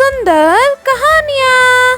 सुंदर कहानियाँ।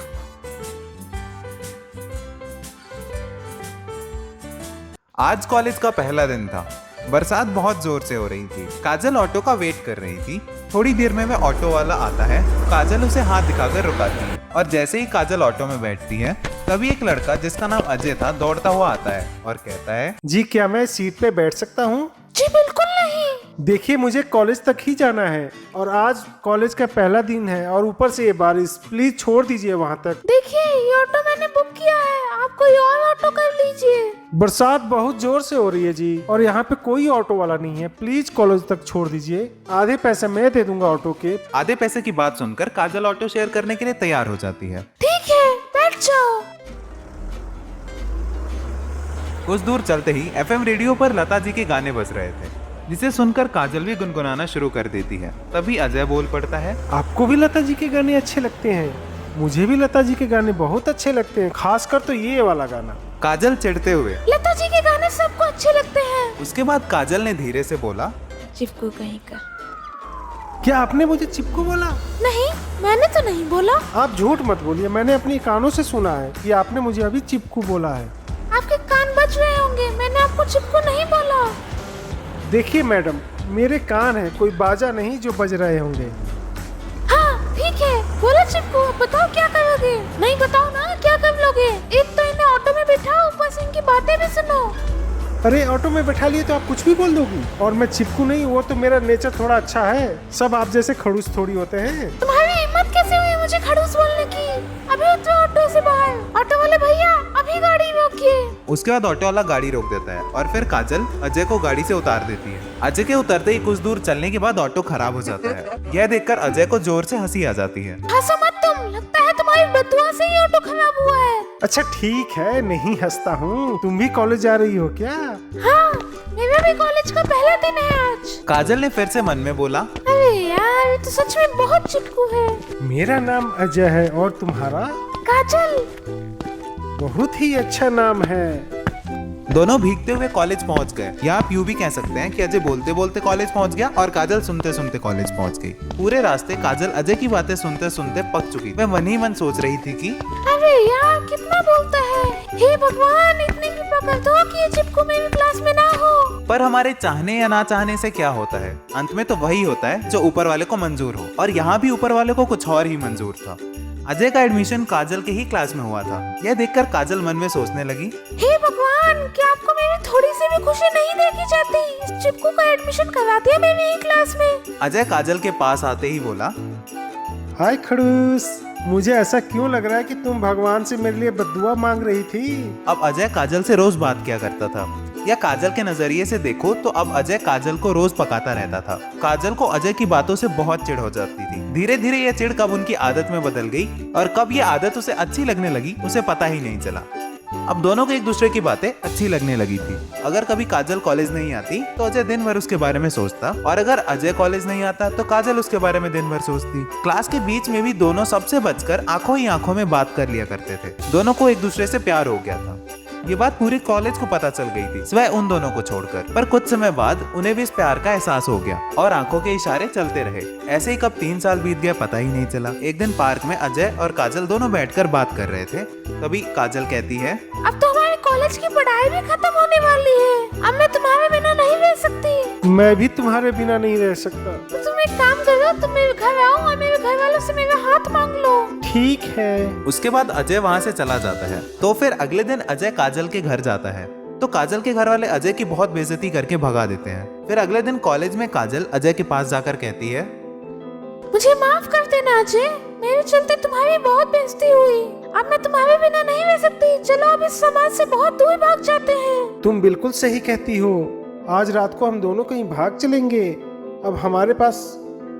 आज कॉलेज का पहला दिन था। बरसात बहुत जोर से हो रही थी। काजल ऑटो का वेट कर रही थी। थोड़ी देर में वह ऑटो वाला आता है। काजल उसे हाथ दिखाकर रुकाती है और जैसे ही काजल ऑटो में बैठती है तभी एक लड़का जिसका नाम अजय था दौड़ता हुआ आता है और कहता है, जी क्या मैं सीट पे बैठ सकता हूँ? जी बिल्कुल नहीं। देखिए मुझे कॉलेज तक ही जाना है और आज कॉलेज का पहला दिन है और ऊपर से ये बारिश, प्लीज छोड़ दीजिए वहाँ तक। देखिए ये ऑटो मैंने बुक किया है, आप कोई और ऑटो कर लीजिए। बरसात बहुत जोर से हो रही है जी और यहाँ पे कोई ऑटो वाला नहीं है, प्लीज कॉलेज तक छोड़ दीजिए। आधे पैसे मैं दे दूंगा ऑटो के। आधे पैसे की बात सुनकर काजल ऑटो शेयर करने के लिए तैयार हो जाती है। ठीक है बैठ जाओ। कुछ दूर चलते ही एफएम रेडियो पर लता जी के गाने बज रहे थे, जिसे सुनकर काजल भी गुनगुनाना शुरू कर देती है। तभी अजय बोल पड़ता है, आपको भी लता जी के गाने अच्छे लगते हैं? मुझे भी लता जी के गाने बहुत अच्छे लगते हैं, खासकर तो ये वाला गाना। काजल चिढ़ते हुए। लता जी के गाने सबको अच्छे लगते हैं। उसके बाद काजल ने धीरे से बोला, चिपकू कहीं का। क्या आपने मुझे चिपकू बोला? नहीं मैंने तो नहीं बोला। आप झूठ मत बोलिए, मैंने अपनी कानों से सुना है कि आपने मुझे अभी चिपकू बोला है। आपके कान बज रहे होंगे, मैंने आपको चिपकू नहीं बोला। देखिए मैडम, मेरे कान है, कोई बाजा नहीं जो बज रहे होंगे। हाँ ठीक है, बोलो चिपकू, बताओ क्या करोगे? नहीं बताओ ना क्या कर लोगे? एक तो इन्हें ऑटो में बिठाओ, ऊपर से इनकी बातें भी सुनो। अरे ऑटो में बैठा लिए तो आप कुछ भी बोल दोगी। और मैं चिपकू नहीं, वो तो मेरा नेचर थोड़ा अच्छा है, सब आप जैसे खड़ूस थोड़ी होते हैं। तुम्हारी हिम्मत कैसे हुई मुझे खड़ूस बोलने की? अभी उतरो ऑटो से बाहर। ऑटो वाले भैया अभी गाड़ी रोकिए। उसके बाद ऑटो वाला गाड़ी रोक देता है और फिर काजल अजय को गाड़ी से उतार देती है। अजय के उतरते ही कुछ दूर चलने के बाद ऑटो खराब हो जाता है। यह देखकर अजय को जोर से हंसी आ जाती है। हंसो मत तुम, लगता है तुम्हारी बददुआ से ही ऑटो खराब हुआ है। अच्छा ठीक है, नहीं हंसता हूँ। तुम भी कॉलेज जा रही हो क्या? हाँ मेरा भी कॉलेज का पहला दिन है आज। काजल ने फिर से मन में बोला, अरे यार ये तो सच में बहुत चिपकू है। मेरा नाम अजय है और तुम्हारा? काजल। बहुत ही अच्छा नाम है। दोनों भीगते हुए कॉलेज पहुंच गए। या आप यूं भी कह सकते हैं कि अजय बोलते बोलते कॉलेज पहुंच गया और काजल सुनते सुनते कॉलेज पहुंच गई। पूरे रास्ते काजल अजय की बातें सुनते सुनते पक चुकी। वह मन ही मन सोच रही थी कि अरे यार कितना बोलता है, हे भगवान इतनी कृपा कर दो कि ये चिपकू मेरी क्लास में ना हो। पर हमारे चाहने या ना चाहने से क्या होता है, अंत में तो वही होता है जो ऊपर वाले को मंजूर हो। और यहाँ भी ऊपर वाले को कुछ और ही मंजूर था। अजय का एडमिशन काजल के ही क्लास में हुआ था। यह देखकर काजल मन में सोचने लगी, हे भगवान क्या आपको मेरी थोड़ी सी भी खुशी नहीं देखी जाती? इस चिपकू का एडमिशन करा दिया मेरी ही क्लास में। अजय काजल के पास आते ही बोला, हाय खड़ूस, मुझे ऐसा क्यों लग रहा है कि तुम भगवान से मेरे लिए बद्दुआ मांग रही थी? अब अजय काजल से रोज बात किया करता था, या काजल के नजरिए से देखो तो अब अजय काजल को रोज पकाता रहता था। काजल को अजय की बातों से बहुत चिढ़ हो जाती थी। धीरे धीरे यह चिढ़ कब उनकी आदत में बदल गई और कब यह आदत उसे अच्छी लगने लगी उसे पता ही नहीं चला। अब दोनों को एक दूसरे की बातें अच्छी लगने लगी थी। अगर कभी काजल कॉलेज नहीं आती तो अजय दिन भर उसके बारे में सोचता और अगर अजय कॉलेज नहीं आता तो काजल उसके बारे में दिन भर सोचती। क्लास के बीच में भी दोनों सबसे बचकर आंखों ही आंखों में बात कर लिया करते थे। दोनों को एक दूसरे से प्यार हो गया था। ये बात पूरे कॉलेज को पता चल गई थी, सिवाय उन दोनों को छोड़कर। पर कुछ समय बाद उन्हें भी इस प्यार का एहसास हो गया और आंखों के इशारे चलते रहे। ऐसे ही कब 3 साल बीत गया पता ही नहीं चला। एक दिन पार्क में अजय और काजल दोनों बैठकर बात कर रहे थे। तभी काजल कहती है, अब तो हमारे कॉलेज की पढ़ाई भी खत्म होने वाली है। अब मैं तुम्हारे बिना नहीं रह सकती। मैं भी तुम्हारे बिना नहीं रह सकता। तो तुम एक काम करो, तुम मेरे घर आओ और मेरे घर वालों से मेरा हाथ मांग लो। ठीक है। उसके बाद अजय वहाँ से चला जाता है। तो फिर अगले दिन अजय काजल के घर जाता है तो काजल के घर वाले अजय की बहुत बेइज्जती करके भगा देते हैं। फिर अगले दिन कॉलेज में काजल अजय के पास जाकर कहती है, मुझे माफ कर देना अजय, मेरे चलते तुम्हारी बहुत बेइज्जती हुई। अब मैं तुम्हारे बिना नहीं रह सकती। चलो अब इस समाज से बहुत दूर भाग जाते हैं। तुम बिल्कुल सही कहती हो। आज रात को हम दोनों कहीं भाग चलेंगे। अब हमारे पास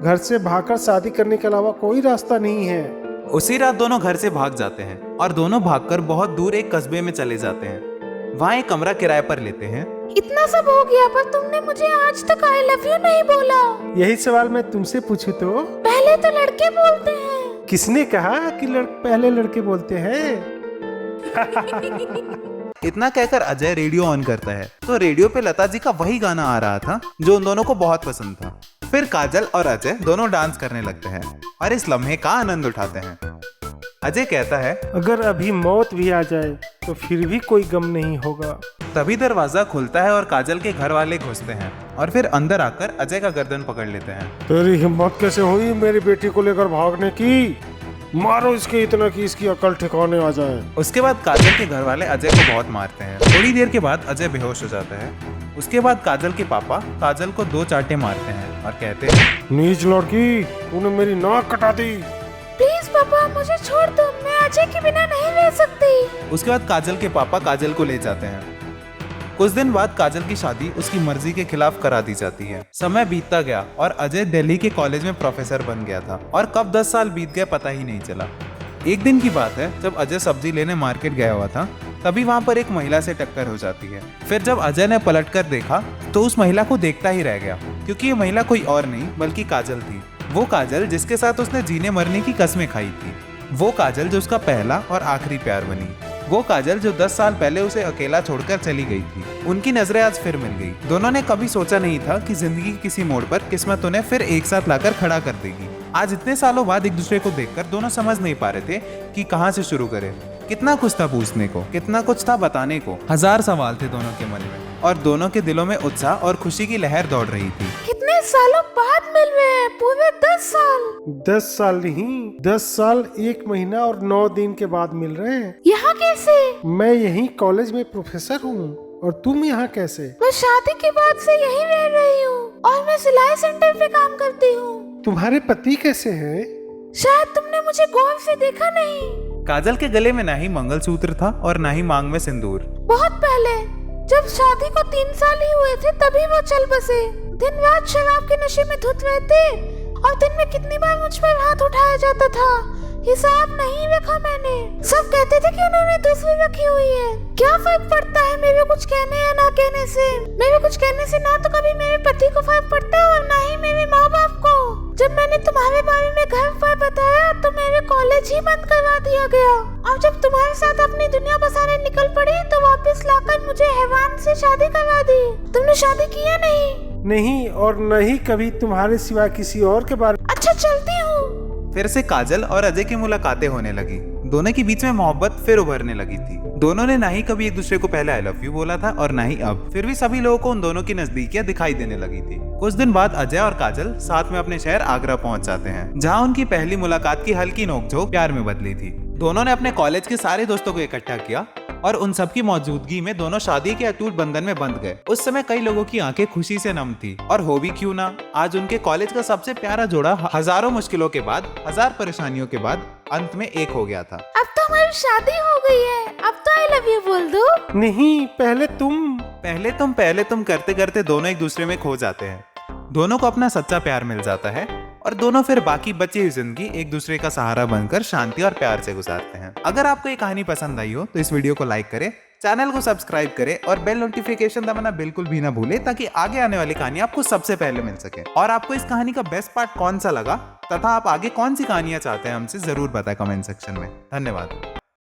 घर से भागकर शादी करने के अलावा कोई रास्ता नहीं है। उसी रात दोनों घर से भाग जाते हैं और दोनों भागकर बहुत दूर एक कस्बे में चले जाते हैं। वहाँ एक कमरा किराए पर लेते हैं। इतना सब हो गया पर तुमने मुझे आज तक आई लव यू नहीं बोला। यही सवाल मैं तुमसे पूछूं तो? पहले तो लड़के बोलते हैं। किसने कहा कि पहले लड़के बोलते हैं? इतना कहकर अजय रेडियो ऑन करता है तो रेडियो पे लता जी का वही गाना आ रहा था जो उन दोनों को बहुत पसंद था। फिर काजल और अजय दोनों डांस करने लगते हैं और इस लम्हे का आनंद उठाते हैं। अजय कहता है, अगर अभी मौत भी आ जाए तो फिर भी कोई गम नहीं होगा। तभी दरवाजा खुलता है और काजल के घर वाले घुसते हैं और फिर अंदर आकर अजय का गर्दन पकड़ लेते हैं। तेरी हिम्मत कैसे हुई मेरी बेटी को लेकर भागने की? मारो इसके इतना कि इसकी अकल ठिकाने आ जाए। उसके बाद काजल के घर वाले अजय को बहुत मारते हैं। थोड़ी देर के बाद अजय बेहोश हो जाता है। उसके बाद काजल के पापा काजल को 2 चांटे मारते हैं और कहते हैं, नीच लड़की, तूने मेरी नाक कटा दी। प्लीज पापा मुझे छोड़ दो, मैं अजय के बिना नहीं रह सकती। उसके बाद काजल के पापा काजल को ले जाते हैं। कुछ दिन बाद काजल की शादी उसकी मर्जी के खिलाफ करा दी जाती है। समय बीतता गया और अजय दिल्ली के कॉलेज में प्रोफेसर बन गया था और कब 10 साल बीत गए पता ही नहीं चला। एक दिन की बात है, जब अजय सब्जी लेने मार्केट गया हुआ था, तभी वहाँ पर एक महिला से टक्कर हो जाती है। फिर जब अजय ने पलटकर देखा तो उस महिला को देखता ही रह गया, क्योंकि ये महिला कोई और नहीं बल्कि काजल थी। वो काजल जिसके साथ उसने जीने मरने की कस्में खाई थी। वो काजल जो उसका पहला और आखिरी प्यार बनी। वो काजल जो 10 साल पहले उसे अकेला छोड़कर चली गई थी। उनकी नजरें आज फिर मिल गई। दोनों ने कभी सोचा नहीं था कि जिंदगी के किसी मोड़ पर किस्मत उन्हें फिर एक साथ लाकर खड़ा कर देगी। आज इतने सालों बाद एक दूसरे को देखकर दोनों समझ नहीं पा रहे थे कि कहाँ से शुरू करें। कितना कुछ था पूछने को, कितना कुछ था बताने को। 1000 सवाल थे दोनों के मन में और दोनों के दिलों में उत्साह और खुशी की लहर दौड़ रही थी। कितने सालों बाद मिल रहे हैं, पूरे 10 साल। 10 साल नहीं, 10 साल 1 महीना और 9 दिन के बाद मिल रहे हैं। यहाँ कैसे? मैं यहीं कॉलेज में प्रोफेसर हूँ और तुम यहाँ कैसे? मैं शादी के बाद से यहीं रह रही हूँ और मैं सिलाई सेंटर पे काम करती हूँ। तुम्हारे पति कैसे हैं? शायद तुमने मुझे गौर से देखा नहीं। काजल के गले में ना ही मंगलसूत्र था और ना ही मांग में सिंदूर। बहुत पहले जब शादी को 3 साल ही हुए थे तभी वो चल बसे। दिन रात शराब के नशे में धुत रहते और दिन में कितनी बार मुझ पर हाथ उठाया जाता था, हिसाब नहीं रखा मैंने। सब कहते थे कि उन्होंने दूसरी रखी हुई है। क्या फर्क पड़ता है मेरे कुछ कहने या ना कहने से? मेरे कुछ कहने से ना तो कभी मेरे पति को फर्क पड़ता है और ना ही मेरे माँ बाप को। जब मैंने तुम्हारे बारे में घर पर बताया तो मेरे कॉलेज ही बंद करवा दिया गया। अब जब तुम्हारे साथ अपनी दुनिया बसाने निकल पड़ी तो वापस लाकर मुझे हैवान से शादी करवा दी। तुमने शादी की या नहीं, और नहीं कभी तुम्हारे सिवा किसी और के बारे। अच्छा चलती हूँ। फिर से काजल और अजय की मुलाकातें होने लगी। दोनों के बीच में मोहब्बत फिर उभरने लगी थी। दोनों ने ना ही कभी एक दूसरे को पहले आई लव यू बोला था और ना ही अब। फिर भी सभी लोगों को उन दोनों की नजदीकियां दिखाई देने लगी थी। कुछ दिन बाद अजय और काजल साथ में अपने शहर आगरा पहुंच जाते हैं, जहां उनकी पहली मुलाकात की हल्की नोकझोंक प्यार में बदली थी। दोनों ने अपने कॉलेज के सारे दोस्तों को इकट्ठा किया और उन सबकी मौजूदगी में दोनों शादी के अटूट बंधन में बंध गए। उस समय कई लोगों की आंखें खुशी से नम थी और हो भी क्यों ना, आज उनके कॉलेज का सबसे प्यारा जोड़ा हजारों मुश्किलों के बाद, 1000 परेशानियों के बाद अंत में एक हो गया था। अब तो हमारी शादी हो गई है, अब तो आई लव यू बोल दो। नहीं, पहले तुम करते करते दोनों एक दूसरे में खो जाते हैं। दोनों को अपना सच्चा प्यार मिल जाता है और दोनों फिर बाकी बची हुई जिंदगी एक दूसरे का सहारा बनकर शांति और प्यार से गुजारते हैं। अगर आपको ये कहानी पसंद आई हो तो इस वीडियो को लाइक करें, चैनल को सब्सक्राइब करें और बेल नोटिफिकेशन दबाना बिल्कुल भी ना भूलें, ताकि आगे आने वाली कहानी आपको सबसे पहले मिल सके। और आपको इस कहानी का बेस्ट पार्ट कौन सा लगा तथा आप आगे कौन सी कहानियां चाहते हैं हमसे, जरूर बताएं कमेंट सेक्शन में। धन्यवाद।